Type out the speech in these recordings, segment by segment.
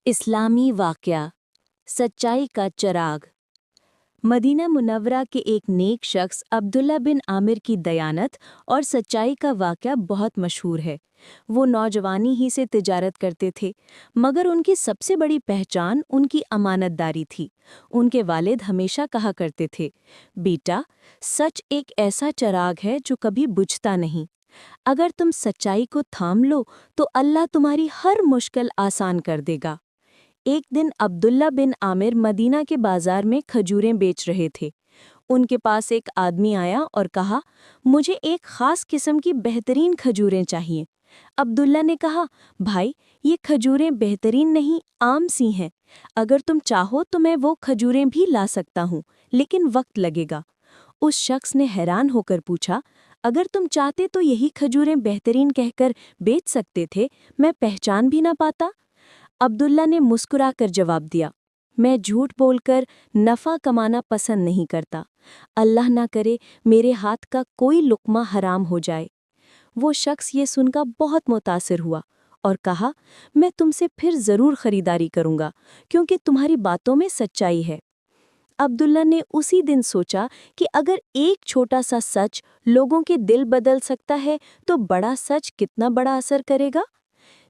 इस्लामी वाक़या सच्चाई का चिराग। मदीना मुनव्वरा के एक नेक शख्स अब्दुल्ला बिन आमिर की दयानत और सच्चाई का वाक़या बहुत मशहूर है। वो नौजवानी ही से तिजारत करते थे, मगर उनकी सबसे बड़ी पहचान उनकी अमानतदारी थी। उनके वालिद हमेशा कहा करते थे, बेटा, सच एक ऐसा चिराग है जो कभी बुझता नहीं। अगर तुम सच्चाई को थाम लो तो अल्लाह तुम्हारी हर मुश्किल आसान कर देगा। एक दिन अब्दुल्ला बिन आमिर मदीना के बाजार में खजूरें बेच रहे थे। उनके पास एक आदमी आया और कहा, मुझे एक खास किस्म की बेहतरीन खजूरें चाहिए। अब्दुल्ला ने कहा, भाई, ये खजूरें बेहतरीन नहीं, आम सी हैं। अगर तुम चाहो तो मैं वो खजूरें भी ला सकता हूँ, लेकिन वक्त लगेगा। उस शख्स ने हैरान होकर पूछा, अगर तुम चाहते तो यही खजूरें बेहतरीन कहकर बेच सकते थे, मैं पहचान भी ना पाता। अब्दुल्ला ने मुस्कुराकर जवाब दिया, मैं झूठ बोलकर नफ़ा कमाना पसंद नहीं करता। अल्लाह ना करे मेरे हाथ का कोई लुक़मा हराम हो जाए। वो शख्स ये सुनकर बहुत मुतासिर हुआ और कहा, मैं तुमसे फिर ज़रूर ख़रीदारी करूँगा, क्योंकि तुम्हारी बातों में सच्चाई है। अब्दुल्ला ने उसी दिन सोचा कि अगर एक छोटा सा सच लोगों के दिल बदल सकता है तो बड़ा सच कितना बड़ा असर करेगा।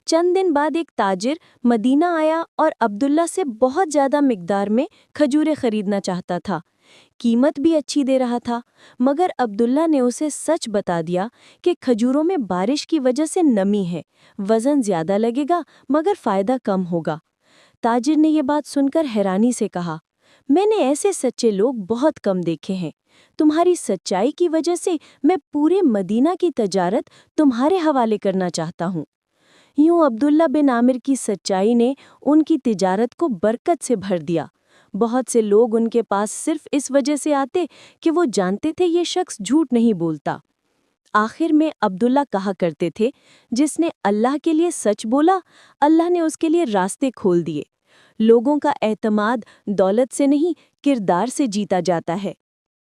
चंद दिन बाद एक ताजिर मदीना आया और अब्दुल्ला से बहुत ज़्यादा मिकदार में खजूरें खरीदना चाहता था। कीमत भी अच्छी दे रहा था, मगर अब्दुल्ला ने उसे सच बता दिया कि खजूरों में बारिश की वजह से नमी है, वज़न ज़्यादा लगेगा मगर फ़ायदा कम होगा। ताजिर ने यह बात सुनकर हैरानी से कहा, मैंने ऐसे सच्चे लोग बहुत कम देखे हैं। तुम्हारी सच्चाई की वजह से मैं पूरे मदीना की तजारत तुम्हारे हवाले करना चाहता हूँ। यूं अब्दुल्ला बिन आमिर की सच्चाई ने उनकी तिजारत को बरकत से भर दिया। बहुत से लोग उनके पास सिर्फ इस वजह से आते कि वो जानते थे ये शख्स झूठ नहीं बोलता। आखिर में अब्दुल्ला कहा करते थे, जिसने अल्लाह के लिए सच बोला, अल्लाह ने उसके लिए रास्ते खोल दिए। लोगों का एतमाद दौलत से नहीं, किरदार से जीता जाता है।